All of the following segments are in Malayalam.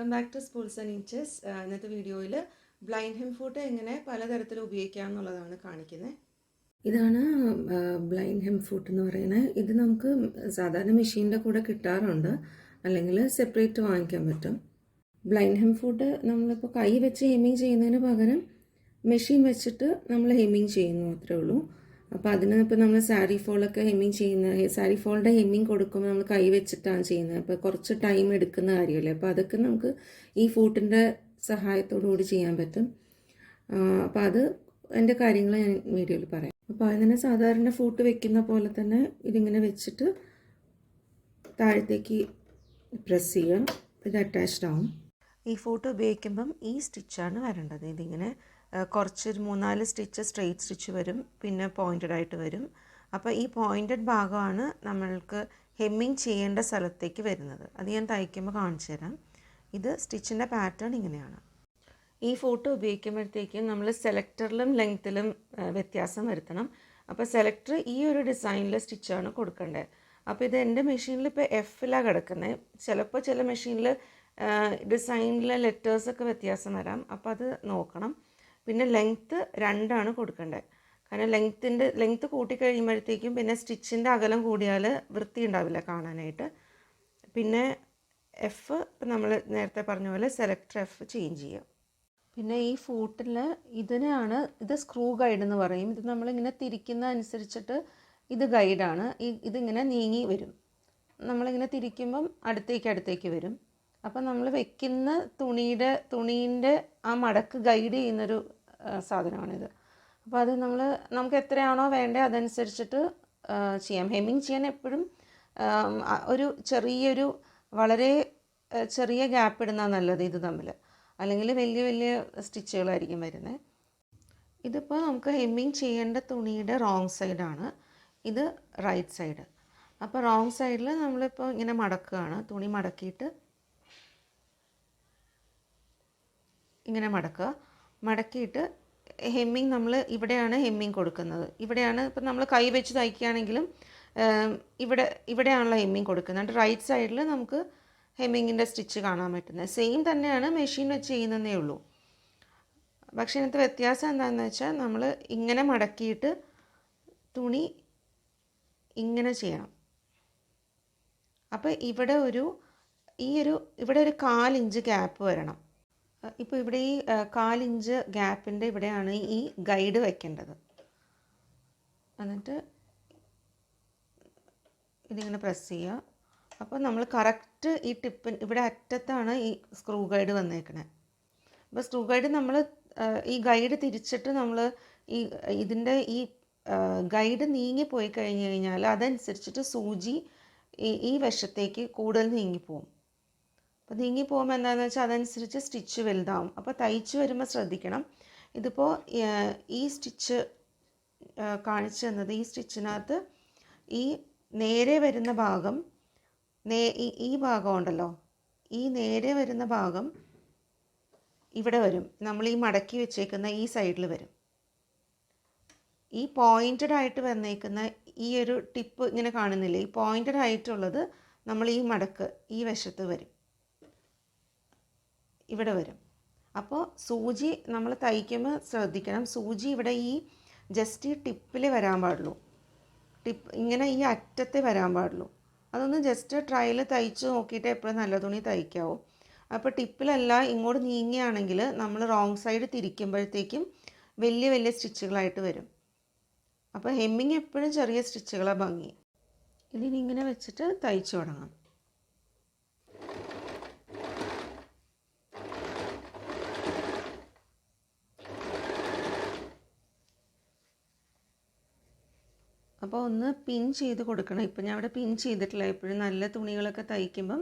Welcome back to schools and inches. ഇന്നത്തെ വീഡിയോയിൽ ബ്ലൈൻഡ് ഹെം ഫൂട്ട് എങ്ങനെ പലതരത്തിൽ ഉപയോഗിക്കാം എന്നുള്ളതാണ് കാണിക്കുന്നത്. ഇതാണ് ബ്ലൈൻഡ് ഹെം ഫൂട്ട് എന്ന് പറയുന്നത്. ഇത് നമുക്ക് സാധാരണ മെഷീൻ്റെ കൂടെ കിട്ടാറുണ്ട്, അല്ലെങ്കിൽ സെപ്പറേറ്റ് വാങ്ങിക്കാൻ പറ്റും. ബ്ലൈൻഡ് ഹെം ഫൂട്ട് നമ്മളിപ്പോൾ കൈ വെച്ച് ഹെമ്മിങ് ചെയ്യുന്നതിന് പകരം മെഷീൻ വെച്ചിട്ട് നമ്മൾ ഹെമ്മിങ് ചെയ്യുന്നു അത്രേ ഉള്ളൂ. അപ്പോൾ അതിന് ഇപ്പോൾ നമ്മൾ സാരി ഫോളൊക്കെ ഹെമ്മിങ് ചെയ്യുന്ന സാരി ഫോളിൻ്റെ ഹെമ്മിങ് കൊടുക്കുമ്പോൾ നമ്മൾ കൈ വെച്ചിട്ടാണ് ചെയ്യുന്നത്. അപ്പോൾ കുറച്ച് ടൈം എടുക്കുന്ന കാര്യമല്ലേ. അപ്പോൾ അതൊക്കെ നമുക്ക് ഈ ഫൂട്ടിൻ്റെ സഹായത്തോടു കൂടി ചെയ്യാൻ പറ്റും. അപ്പോൾ അത് എൻ്റെ കാര്യങ്ങൾ ഞാൻ വീഡിയോയിൽ പറയാം. അപ്പോൾ അതിനെ സാധാരണ ഫൂട്ട് വെക്കുന്ന പോലെ തന്നെ ഇതിങ്ങനെ വെച്ചിട്ട് താഴത്തേക്ക് പ്രസ് ചെയ്യുക. ഇത് അറ്റാച്ച്ഡ് ആവും. ഈ ഫൂട്ട് ഉപയോഗിക്കുമ്പം ഈ സ്റ്റിച്ചാണ് വരേണ്ടത്. ഇതിങ്ങനെ കുറച്ച് 3-4 സ്റ്റിച്ച് സ്ട്രെയിറ്റ് സ്റ്റിച്ച് വരും, പിന്നെ പോയിൻറ്റഡ് ആയിട്ട് വരും. അപ്പോൾ ഈ പോയിൻറ്റഡ് ഭാഗമാണ് നമ്മൾക്ക് ഹെമ്മിങ് ചെയ്യേണ്ട സ്ഥലത്തേക്ക് വരുന്നത്. അത് ഞാൻ തയ്ക്കുമ്പോൾ കാണിച്ചു തരാം. ഇത് സ്റ്റിച്ചിൻ്റെ പാറ്റേൺ ഇങ്ങനെയാണ്. ഈ ഫോട്ടോ ഉപയോഗിക്കുമ്പോഴത്തേക്കും നമ്മൾ സെലക്ടറിലും ലെങ്ത്തിലും വ്യത്യാസം വരുത്തണം. അപ്പോൾ സെലക്ടർ ഈ ഒരു ഡിസൈനിലെ സ്റ്റിച്ചാണ് കൊടുക്കേണ്ടത്. അപ്പോൾ ഇത് എൻ്റെ മെഷീനിൽ ഇപ്പോൾ എഫിലാണ് കിടക്കുന്നത്. ചിലപ്പോൾ ചില മെഷീനിൽ ഡിസൈനിലെ ലെറ്റേഴ്സൊക്കെ വ്യത്യാസം വരാം. അപ്പോൾ അത് നോക്കണം. പിന്നെ ലെങ്ത്ത് 2 കൊടുക്കേണ്ടത്. കാരണം ലെങ്ത്ത് കൂട്ടിക്കഴിയുമ്പോഴത്തേക്കും പിന്നെ സ്റ്റിച്ചിൻ്റെ അകലം കൂടിയാൽ വൃത്തി ഉണ്ടാവില്ല കാണാനായിട്ട്. പിന്നെ എഫ് ഇപ്പം നമ്മൾ നേരത്തെ പറഞ്ഞ പോലെ സെലക്ടർ എഫ് ചേഞ്ച് ചെയ്യുക. പിന്നെ ഈ ഫൂട്ടിൽ ഇത് സ്ക്രൂ ഗൈഡ് എന്ന് പറയും. ഇത് നമ്മളിങ്ങനെ തിരിക്കുന്ന അനുസരിച്ചിട്ട് ഇത് ഗൈഡാണ്. ഇതിങ്ങനെ നീങ്ങി വരും. നമ്മളിങ്ങനെ തിരിക്കുമ്പം അടുത്തേക്ക് വരും. അപ്പം നമ്മൾ വെക്കുന്ന തുണീൻ്റെ ആ മടക്ക് ഗൈഡ് ചെയ്യുന്നൊരു സാധനമാണിത്. അപ്പോൾ അത് നമുക്ക് എത്രയാണോ വേണ്ടത് അതനുസരിച്ചിട്ട് ചെയ്യാം. ഹെമ്മിങ് ചെയ്യാൻ എപ്പോഴും വളരെ ചെറിയ ഗ്യാപ്പ് ഇടുന്നതാണ് നല്ലത് ഇത് തമ്മിൽ. അല്ലെങ്കിൽ വലിയ സ്റ്റിച്ചുകളായിരിക്കും വരുന്നത്. ഇതിപ്പോൾ നമുക്ക് ഹെമ്മിങ് ചെയ്യേണ്ട തുണിയുടെ റോങ് സൈഡാണ്, ഇത് റൈറ്റ് സൈഡ്. അപ്പോൾ റോങ് സൈഡിൽ നമ്മളിപ്പോൾ ഇങ്ങനെ മടക്കുകയാണ്. തുണി മടക്കിയിട്ട് ഇങ്ങനെ മടക്കിയിട്ട് ഹെമ്മിങ് നമ്മൾ ഇവിടെയാണ് ഹെമ്മിങ് കൊടുക്കുന്നത്. ഇവിടെയാണ് ഇപ്പം നമ്മൾ കൈ വെച്ച് തയ്ക്കുകയാണെങ്കിലും ഇവിടെയാണല്ലോ ഹെമ്മിങ് കൊടുക്കുന്നത്. റൈറ്റ് സൈഡിൽ നമുക്ക് ഹെമ്മിങ്ങിൻ്റെ സ്റ്റിച്ച് കാണാൻ പറ്റുന്നത്. സെയിം തന്നെയാണ് മെഷീൻ വെച്ച് ചെയ്യുന്നതേ ഉള്ളൂ. പക്ഷേ ഇതിനകത്ത് വ്യത്യാസം എന്താണെന്ന് വെച്ചാൽ നമ്മൾ ഇങ്ങനെ മടക്കിയിട്ട് തുണി ഇങ്ങനെ ചെയ്യണം. അപ്പോൾ ഇവിടെ ഒരു 1/4 ഇഞ്ച് ഗ്യാപ്പ് വരണം. ഇപ്പോൾ ഇവിടെ ഈ 1/4 ഇഞ്ച് ഗ്യാപ്പിൻ്റെ ഇവിടെയാണ് ഈ ഗൈഡ് വയ്ക്കേണ്ടത്. എന്നിട്ട് ഇതിങ്ങനെ പ്രസ് ചെയ്യുക. അപ്പോൾ നമ്മൾ കറക്റ്റ് ഈ ഇവിടെ അറ്റത്താണ് ഈ സ്ക്രൂ ഗൈഡ് വന്നേക്കണേ. അപ്പോൾ സ്ക്രൂ ഗൈഡ് നമ്മൾ ഈ ഗൈഡ് തിരിച്ചിട്ട് നമ്മൾ ഇതിൻ്റെ ഈ ഗൈഡ് നീങ്ങിപ്പോയി കഴിഞ്ഞ് കഴിഞ്ഞാൽ അതനുസരിച്ചിട്ട് സൂചി ഈ വശത്തേക്ക് കൂടുതൽ നീങ്ങിപ്പോവും. അപ്പോൾ നീങ്ങിപ്പോകുമ്പോൾ എന്താണെന്ന് വെച്ചാൽ അതനുസരിച്ച് സ്റ്റിച്ച് വലുതാവും. അപ്പോൾ തയ്ച്ച് വരുമ്പോൾ ശ്രദ്ധിക്കണം. ഇതിപ്പോൾ ഈ സ്റ്റിച്ച് കാണിച്ചു തന്നത്, ഈ സ്റ്റിച്ചിനകത്ത് ഈ നേരെ വരുന്ന ഭാഗം ഈ ഭാഗം ഉണ്ടല്ലോ, ഈ നേരെ വരുന്ന ഭാഗം ഇവിടെ വരും. നമ്മൾ ഈ മടക്കി വെച്ചേക്കുന്ന ഈ സൈഡിൽ വരും. ഈ പോയിൻറ്റഡ് ആയിട്ട് വന്നേക്കുന്ന ഈ ഒരു ടിപ്പ് ഇങ്ങനെ കാണുന്നില്ലേ, ഈ പോയിൻറ്റഡ് ആയിട്ടുള്ളത് നമ്മൾ ഈ മടക്ക് ഈ വശത്ത് വരും, ഇവിടെ വരും. അപ്പോൾ സൂചി നമ്മൾ തയ്ക്കുമ്പോൾ ശ്രദ്ധിക്കണം. സൂചി ഇവിടെ ഈ ജസ്റ്റ് ഈ ടിപ്പിൽ വരാൻ പാടുള്ളൂ. ഇങ്ങനെ ഈ അറ്റത്തെ വരാൻ പാടുള്ളൂ. അതൊന്ന് ജസ്റ്റ് ട്രയൽ തയ്ച്ച് നോക്കിയിട്ട് എപ്പോഴും നല്ല തുണി തയ്ക്കാവും. അപ്പോൾ ടിപ്പിലല്ല ഇങ്ങോട്ട് നീങ്ങിയാണെങ്കിൽ നമ്മൾ റോങ് സൈഡ് തിരിക്കുമ്പോഴത്തേക്കും വലിയ സ്റ്റിച്ചുകളായിട്ട് വരും. അപ്പോൾ ഹെമ്മിങ് എപ്പോഴും ചെറിയ സ്റ്റിച്ചുകളാണ് ഭംഗി. ഇതിനിങ്ങനെ വെച്ചിട്ട് തയ്ച്ചു തുടങ്ങാം. അപ്പോൾ ഒന്ന് പിൻ ചെയ്ത് കൊടുക്കണം. ഇപ്പം ഞാൻ ഇവിടെ പിൻ ചെയ്തിട്ടില്ല. എപ്പോഴും നല്ല തുണികളൊക്കെ തയ്ക്കുമ്പം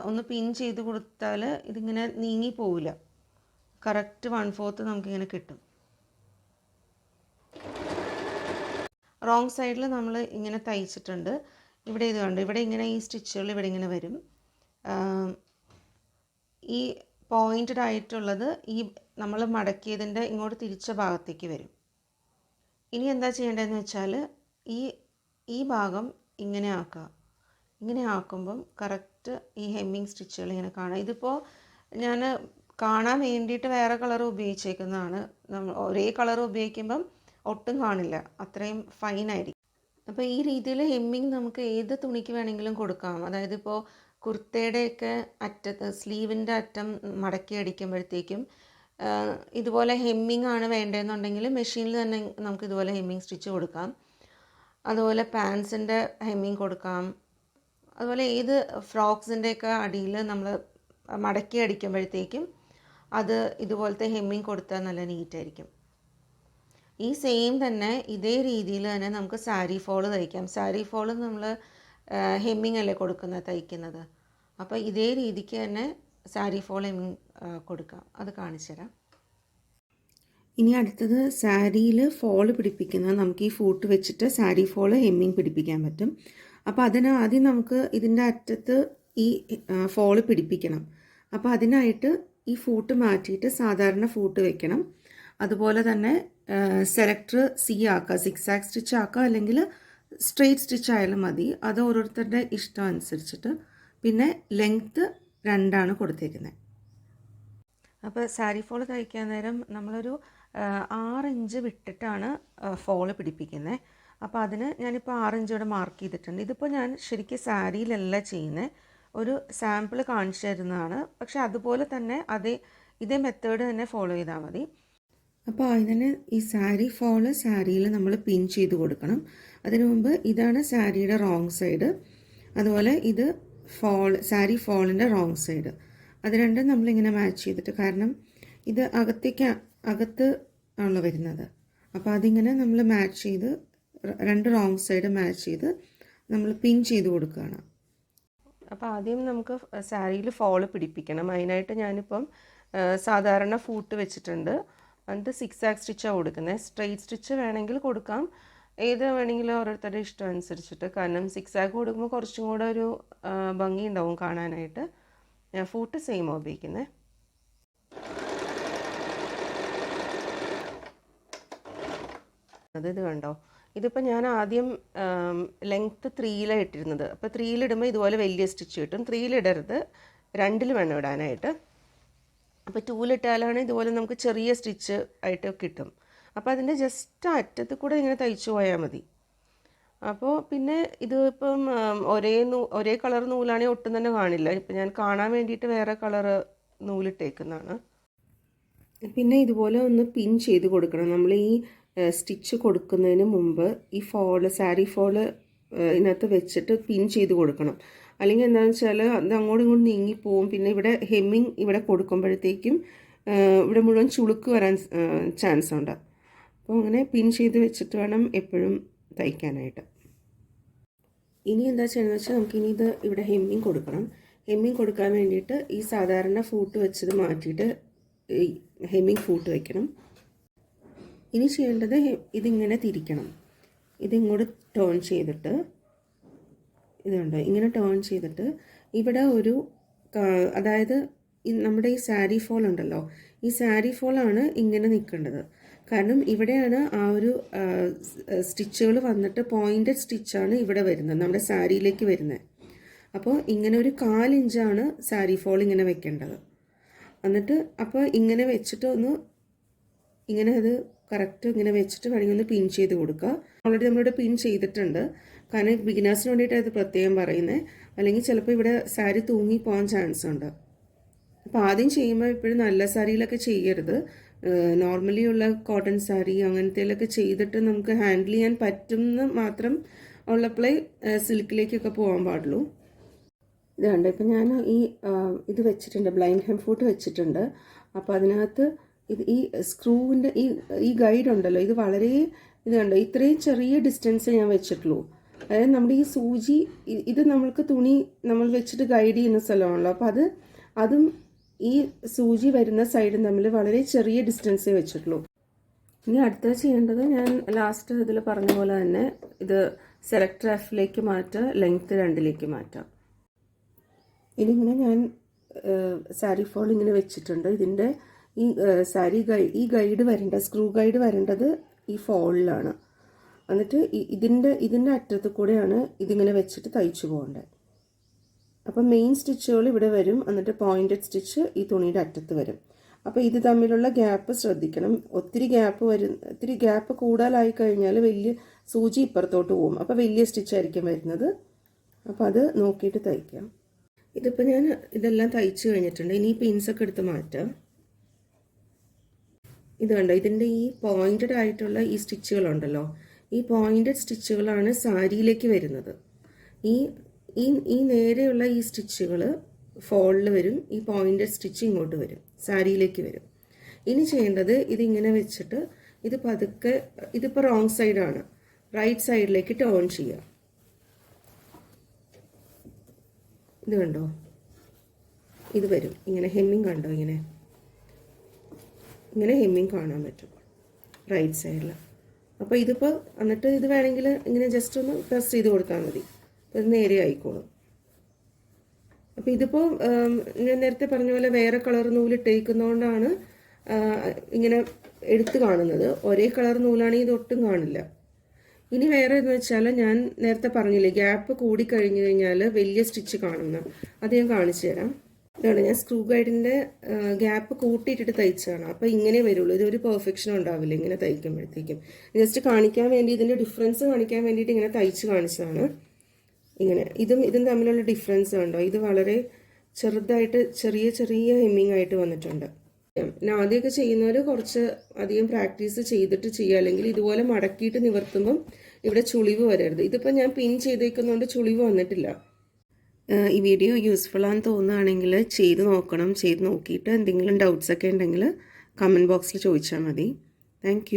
ഒന്ന് പിൻ ചെയ്ത് കൊടുത്താൽ ഇതിങ്ങനെ നീങ്ങി പോവില്ല. കറക്റ്റ് 1/4 നമുക്കിങ്ങനെ കിട്ടും. റോങ് സൈഡിൽ നമ്മൾ ഇങ്ങനെ തയ്ച്ചിട്ടുണ്ട്. ഇവിടെ ഇത് കണ്ട് ഇവിടെ ഇങ്ങനെ ഈ സ്റ്റിച്ചുകൾ ഇവിടെ ഇങ്ങനെ വരും. ഈ പോയിൻറ്റഡ് ആയിട്ടുള്ളത് ഈ നമ്മൾ മടക്കിയതിൻ്റെ ഇങ്ങോട്ട് തിരിച്ച ഭാഗത്തേക്ക് വരും. ഇനി എന്താ ചെയ്യേണ്ടതെന്ന് വെച്ചാൽ ഈ ഭാഗം ഇങ്ങനെ ആക്കുക. ഇങ്ങനെ ആക്കുമ്പം കറക്റ്റ് ഈ ഹെമ്മിങ് സ്റ്റിച്ചുകൾ ഇങ്ങനെ കാണാം. ഇതിപ്പോൾ ഞാൻ കാണാൻ വേണ്ടിയിട്ട് വേറെ കളർ ഉപയോഗിച്ചേക്കുന്നതാണ്. നമ്മൾ ഒരേ കളർ ഉപയോഗിക്കുമ്പം ഒട്ടും കാണില്ല, അത്രയും ഫൈനായിരിക്കും. അപ്പോൾ ഈ രീതിയിൽ ഹെമ്മിങ് നമുക്ക് ഏത് തുണിക്ക് വേണമെങ്കിലും കൊടുക്കാം. അതായത് ഇപ്പോൾ കുർത്തയുടെയൊക്കെ അറ്റത്ത് സ്ലീവിൻ്റെ അറ്റം മടക്കി അടിക്കുമ്പോഴത്തേക്കും ഇതുപോലെ ഹെമ്മിങ് ആണ് വേണ്ടതെന്നുണ്ടെങ്കിൽ മെഷീനിൽ തന്നെ നമുക്ക് ഇതുപോലെ ഹെമ്മിങ് സ്റ്റിച്ച് കൊടുക്കാം. അതുപോലെ പാൻസിൻ്റെ ഹെമ്മിങ് കൊടുക്കാം. അതുപോലെ ഏത് ഫ്രോക്സിൻ്റെയൊക്കെ അടിയിൽ നമ്മൾ മടക്കി അടിക്കുമ്പോഴത്തേക്കും അത് ഇതുപോലത്തെ ഹെമ്മിങ് കൊടുത്താൽ നല്ല നീറ്റായിരിക്കും. ഈ സെയിം തന്നെ ഇതേ രീതിയിൽ തന്നെ നമുക്ക് സാരി ഫോള് തയ്ക്കാം. സാരി ഫോള് നമ്മൾ ഹെമ്മിങ് അല്ലേ തയ്ക്കുന്നത്. അപ്പോൾ ഇതേ രീതിക്ക് തന്നെ സാരി ഫോൾ ഹെമ്മിങ് കൊടുക്കാം. അത് കാണിച്ചു തരാം. ഇനി അടുത്തത് സാരിയിൽ ഫോള് പിടിപ്പിക്കുന്നത് നമുക്ക് ഈ ഫൂട്ട് വെച്ചിട്ട് സാരി ഫോള് ഹെമ്മിങ് പിടിപ്പിക്കാൻ പറ്റും. അപ്പോൾ അതിന് ആദ്യം നമുക്ക് ഇതിൻ്റെ അറ്റത്ത് ഈ ഫോള് പിടിപ്പിക്കണം. അപ്പോൾ അതിനായിട്ട് ഈ ഫൂട്ട് മാറ്റിയിട്ട് സാധാരണ ഫൂട്ട് വെക്കണം. അതുപോലെ തന്നെ സെലക്ടർ സി ആക്കുക, സിക്സാക് സ്റ്റിച്ച് ആക്കുക, അല്ലെങ്കിൽ സ്ട്രെയിറ്റ് സ്റ്റിച്ച് ആയാലും മതി. അത് ഓരോരുത്തരുടെ ഇഷ്ടം അനുസരിച്ചിട്ട്. പിന്നെ ലെങ്ത്ത് 2 കൊടുത്തേക്കുന്നത്. അപ്പോൾ സാരി ഫോള് തയ്ക്കാൻ നേരം നമ്മളൊരു 6 ഇഞ്ച് വിട്ടിട്ടാണ് ഫോള് പിടിപ്പിക്കുന്നത്. അപ്പോൾ അതിന് ഞാനിപ്പോൾ 6 ഇഞ്ച് ഇവിടെ മാർക്ക് ചെയ്തിട്ടുണ്ട്. ഇതിപ്പോൾ ഞാൻ ശരിക്കും സാരിയിലല്ല ചെയ്യുന്നത്, ഒരു സാമ്പിൾ കാണിച്ചു തരുന്നതാണ്. പക്ഷെ അതുപോലെ തന്നെ ഇതേ മെത്തേഡ് തന്നെ ഫോളോ ചെയ്താൽ മതി. അപ്പോൾ അതിന് ഈ സാരി ഫോള് സാരിയിൽ നമ്മൾ പിൻ ചെയ്ത് കൊടുക്കണം. അതിനു മുമ്പ് ഇതാണ് സാരിയുടെ റോങ് സൈഡ്, അതുപോലെ ഇത് സാരി ഫോളിൻ്റെ റോങ് സൈഡ്. അത് രണ്ടും നമ്മളിങ്ങനെ മാച്ച് ചെയ്തിട്ട്, കാരണം ഇത് അകത്ത് ആണല്ലോ വരുന്നത്. അപ്പോൾ അതിങ്ങനെ നമ്മൾ മാച്ച് ചെയ്ത് 2 റോങ് സൈഡ് മാച്ച് ചെയ്ത് നമ്മൾ പിൻ ചെയ്ത് കൊടുക്കുകയാണ്. അപ്പോൾ ആദ്യം നമുക്ക് സാരിയിൽ ഫോള് പിടിപ്പിക്കണം. അതിനായിട്ട് ഞാനിപ്പം സാധാരണ ഫൂട്ട് വെച്ചിട്ടുണ്ട്. എന്നിട്ട് സിക്സാക് സ്റ്റിച്ചാണ് കൊടുക്കുന്നത്. സ്ട്രെയിറ്റ് സ്റ്റിച്ച് വേണമെങ്കിൽ കൊടുക്കാം, ഏത് വേണമെങ്കിലും ഓരോരുത്തരുടെ ഇഷ്ടം അനുസരിച്ചിട്ട്. കാരണം സിക്സാക് കൊടുക്കുമ്പോൾ കുറച്ചും കൂടെ ഒരു ഭംഗി ഉണ്ടാവും കാണാനായിട്ട്. ഞാൻ ഫൂട്ട് സെയിം ഉപയോഗിക്കുന്നത്. ഇത് കണ്ടോ, ഇതിപ്പോൾ ഞാൻ ആദ്യം ലെങ്ത്ത് 3 ഇട്ടിരുന്നത്. അപ്പോൾ 3 ഇടുമ്പോൾ ഇതുപോലെ വലിയ സ്റ്റിച്ച് കിട്ടും. 3 ഇടരുത്, 2 വേണം ഇടാനായിട്ട്. അപ്പോൾ 2 ഇട്ടാലാണ് ഇതുപോലെ നമുക്ക് ചെറിയ സ്റ്റിച്ച് ആയിട്ട് കിട്ടും. അപ്പോൾ അതിൻ്റെ ജസ്റ്റ് അറ്റത്ത് കൂടെ ഇങ്ങനെ തയ്ച്ചു പോയാൽ മതി. അപ്പോൾ പിന്നെ ഇതിപ്പം ഒരേ കളർ നൂലാണെങ്കിൽ ഒട്ടും തന്നെ കാണില്ല. ഇപ്പം ഞാൻ കാണാൻ വേണ്ടിയിട്ട് വേറെ കളറ് നൂലിട്ടേക്കുന്നതാണ്. പിന്നെ ഇതുപോലെ ഒന്ന് പിൻ ചെയ്ത് കൊടുക്കണം. നമ്മൾ ഈ സ്റ്റിച്ച് കൊടുക്കുന്നതിന് മുമ്പ് ഈ സാരി ഫോള് ഇതിനകത്ത് വെച്ചിട്ട് പിൻ ചെയ്ത് കൊടുക്കണം. അല്ലെങ്കിൽ എന്താണെന്ന് വെച്ചാൽ അത് അങ്ങോട്ടും ഇങ്ങോട്ടും നീങ്ങിപ്പോവും. പിന്നെ ഇവിടെ ഹെമ്മിങ് ഇവിടെ കൊടുക്കുമ്പോഴത്തേക്കും ഇവിടെ മുഴുവൻ ചുളുക്ക് വരാൻ ചാൻസ് ഉണ്ട്. അപ്പോൾ അങ്ങനെ പിൻ ചെയ്ത് വെച്ചിട്ട് വേണം എപ്പോഴും തയ്ക്കാനായിട്ട്. ഇനി എന്താ ചെയ്യുന്നത് വെച്ചാൽ നമുക്കിനി ഇത് ഇവിടെ ഹെമ്മിങ് കൊടുക്കണം. ഹെമ്മിങ് കൊടുക്കാൻ വേണ്ടിയിട്ട് ഈ സാധാരണ ഫൂട്ട് വെച്ചത് മാറ്റിയിട്ട് ഹെമ്മിങ് ഫൂട്ട് വയ്ക്കണം. ഇനി ചെയ്യേണ്ടത് ഇതിങ്ങനെ തിരിക്കണം. ഇതിങ്ങോട്ട് ടേൺ ചെയ്തിട്ട്, ഇതുണ്ട് ഇങ്ങനെ ടേൺ ചെയ്തിട്ട് ഇവിടെ അതായത് നമ്മുടെ ഈ സാരി ഫോൾ ഉണ്ടല്ലോ, ഈ സാരി ഫോളാണ് ഇങ്ങനെ നിൽക്കേണ്ടത്. കാരണം ഇവിടെയാണ് ആ ഒരു സ്റ്റിച്ചുകൾ വന്നിട്ട് പോയിൻറ്റഡ് സ്റ്റിച്ചാണ് ഇവിടെ വരുന്നത്, നമ്മുടെ സാരിയിലേക്ക് വരുന്നത്. അപ്പോൾ ഇങ്ങനെ ഒരു 4 ഇഞ്ചാണ് സാരി ഫോൾ ഇങ്ങനെ വെക്കേണ്ടത്. എന്നിട്ട് അപ്പോൾ ഇങ്ങനെ വെച്ചിട്ട് ഇങ്ങനെ അത് കറക്റ്റ് ഇങ്ങനെ വെച്ചിട്ട് വേണമെങ്കിൽ ഒന്ന് പിൻ ചെയ്ത് കൊടുക്കുക. ഓൾറെഡി നമ്മളിവിടെ പിൻ ചെയ്തിട്ടുണ്ട്. കാരണം ബിഗിനേഴ്സിന് വേണ്ടിയിട്ട് അത് പ്രത്യേകം പറയുന്നത്, അല്ലെങ്കിൽ ചിലപ്പോൾ ഇവിടെ സാരി തൂങ്ങി പോകാൻ ചാൻസ് ഉണ്ട്. അപ്പോൾ ആദ്യം ചെയ്യുമ്പോൾ എപ്പോഴും നല്ല സാരിയിലൊക്കെ ചെയ്യരുത്. നോർമലി ഉള്ള കോട്ടൺ സാരി അങ്ങനത്തേലൊക്കെ ചെയ്തിട്ട് നമുക്ക് ഹാൻഡിൽ ചെയ്യാൻ പറ്റുമെന്ന് മാത്രം ഉള്ളപ്പോഴേ സിൽക്കിലേക്കൊക്കെ പോകാൻ പാടുള്ളൂ. ഇതുണ്ട്, ഇപ്പം ഞാൻ ഇത് വെച്ചിട്ടുണ്ട്, ബ്ലൈൻഡ് ഹെം ഫൂട്ട് വെച്ചിട്ടുണ്ട്. അപ്പോൾ അതിനകത്ത് ഈ സ്ക്രൂവിൻ്റെ ഈ ഗൈഡ് ഉണ്ടല്ലോ, ഇത് വളരെ കണ്ടോ ഇത്രയും ചെറിയ ഡിസ്റ്റൻസ് ഞാൻ വെച്ചിട്ടുള്ളൂ. അതായത് നമ്മുടെ ഈ സൂചി ഇത് നമ്മൾക്ക് തുണി നമ്മൾ വെച്ചിട്ട് ഗൈഡ് ചെയ്യുന്ന സ്ഥലമാണല്ലോ. അപ്പോൾ അതും ഈ സൂചി വരുന്ന സൈഡും തമ്മിൽ വളരെ ചെറിയ ഡിസ്റ്റൻസേ വെച്ചിട്ടുള്ളൂ. ഇനി അടുത്തത് ചെയ്യേണ്ടത് ഞാൻ ലാസ്റ്റ് ഇതിൽ പറഞ്ഞ പോലെ തന്നെ ഇത് സെലക്ടർ എഫിലേക്ക് മാറ്റുക, ലെങ്ത്ത് 2 മാറ്റാം. ഇതിങ്ങനെ ഞാൻ സാരി ഫോൾ ഇങ്ങനെ വെച്ചിട്ടുണ്ട്. ഇതിൻ്റെ ഈ ഗൈഡ് സ്ക്രൂ ഗൈഡ് വരേണ്ടത് ഈ ഫോളിലാണ്. എന്നിട്ട് ഇതിൻ്റെ അറ്റത്ത് കൂടെയാണ് ഇതിങ്ങനെ വെച്ചിട്ട് തയ്ച്ചു പോകേണ്ടത്. അപ്പോൾ മെയിൻ സ്റ്റിച്ചുകൾ ഇവിടെ വരും, എന്നിട്ട് പോയിൻറ്റഡ് സ്റ്റിച്ച് ഈ തുണിയുടെ അറ്റത്ത് വരും. അപ്പോൾ ഇത് തമ്മിലുള്ള ഗ്യാപ്പ് ശ്രദ്ധിക്കണം. ഒത്തിരി ഗ്യാപ്പ് കൂടുതലായി കഴിഞ്ഞാൽ വലിയ സൂചി ഇപ്പുറത്തോട്ട് പോകും, അപ്പോൾ വലിയ സ്റ്റിച്ചായിരിക്കും വരുന്നത്. അപ്പോൾ അത് നോക്കിയിട്ട് തയ്ക്കാം. ഇതിപ്പോൾ ഞാൻ ഇതെല്ലാം തയ്ച്ച് കഴിഞ്ഞിട്ടുണ്ട്. ഇനി പിൻസൊക്കെ എടുത്ത് മാറ്റാം. ഇത് കണ്ടോ, ഇതിൻ്റെ ഈ പോയിൻറ്റഡ് ആയിട്ടുള്ള ഈ സ്റ്റിച്ചുകളുണ്ടല്ലോ, ഈ പോയിൻറ്റഡ് സ്റ്റിച്ചുകളാണ് സാരിയിലേക്ക് വരുന്നത്. ഈ നേരെയുള്ള ഈ സ്റ്റിച്ചുകൾ ഫോളിൽ വരും, ഈ പോയിൻറ്റഡ് സ്റ്റിച്ച് ഇങ്ങോട്ട് വരും, സാരിയിലേക്ക് വരും. ഇനി ചെയ്യേണ്ടത് ഇതിങ്ങനെ വെച്ചിട്ട് ഇത് പതുക്കെ, ഇതിപ്പോൾ റോങ് സൈഡാണ്, റൈറ്റ് സൈഡിലേക്ക് ടേൺ ചെയ്യുക. ഇത് കണ്ടോ, ഇത് വരും ഇങ്ങനെ ഹെമ്മിങ് കണ്ടോ, ഇങ്ങനെ ഹെമ്മിങ് കാണാൻ പറ്റും റൈറ്റ് സൈഡിൽ. അപ്പോൾ ഇതിപ്പോൾ എന്നിട്ട് ഇത് വേണമെങ്കിൽ ഇങ്ങനെ ജസ്റ്റ് ഒന്ന് പ്രസ് ചെയ്ത് കൊടുത്താൽ മതി, അപ്പോൾ ഇത് നേരെ ആയിക്കോളും. അപ്പോൾ ഇതിപ്പോൾ ഞാൻ നേരത്തെ പറഞ്ഞ പോലെ വേറെ കളർ നൂലിട്ടേക്കുന്നതുകൊണ്ടാണ് ഇങ്ങനെ എടുത്ത് കാണുന്നത്. ഒരേ കളർ നൂലാണെങ്കിൽ ഇത് ഒട്ടും കാണില്ല. ഇനി വേറെ എന്ന് വെച്ചാൽ, ഞാൻ നേരത്തെ പറഞ്ഞില്ലേ ഗ്യാപ്പ് കൂടി കഴിഞ്ഞു കഴിഞ്ഞാൽ വലിയ സ്റ്റിച്ച് കാണുന്ന, അത് ഞാൻ കാണിച്ചു തരാം. ഇതാണ് ഞാൻ സ്ക്രൂ ഗൈഡിൻ്റെ ഗ്യാപ്പ് കൂട്ടിയിട്ടിട്ട് തയ്ച്ചതാണ്. അപ്പോൾ ഇങ്ങനെ വരുള്ളൂ, ഇതൊരു പെർഫെക്ഷൻ ഉണ്ടാവില്ല ഇങ്ങനെ തയ്ക്കുമ്പോഴത്തേക്കും. ജസ്റ്റ് കാണിക്കാൻ വേണ്ടി, ഇതിൻ്റെ ഡിഫറൻസ് കാണിക്കാൻ വേണ്ടിയിട്ട് ഇങ്ങനെ തയ്ച്ച് കാണിച്ചതാണ്. ഇങ്ങനെ ഇതും തമ്മിലുള്ള ഡിഫറൻസ് കണ്ടോ, ഇത് വളരെ ചെറുതായിട്ട് ചെറിയ ഹെമ്മിങ് ആയിട്ട് വന്നിട്ടുണ്ട്. പിന്നെ ആദ്യമൊക്കെ ചെയ്യുന്നവർ കുറച്ച് അധികം പ്രാക്ടീസ് ചെയ്തിട്ട് ചെയ്യുക, അല്ലെങ്കിൽ ഇതുപോലെ മടക്കിയിട്ട് നിവർത്തുമ്പം ഇവിടെ ചുളിവ് വരരുത്. ഇതിപ്പോൾ ഞാൻ പിൻ ചെയ്തേക്കുന്നതുകൊണ്ട് ചുളിവ് വന്നിട്ടില്ല. ഈ വീഡിയോ യൂസ്ഫുൾ ആണെന്ന് തോന്നുകയാണെങ്കിൽ ചെയ്ത് നോക്കണം. ചെയ്ത് നോക്കിയിട്ട് എന്തെങ്കിലും ഡൗട്ട്സ് ഒക്കെ ഉണ്ടെങ്കിൽ കമൻറ്റ് ബോക്സിൽ ചോദിച്ചാൽ മതി. താങ്ക്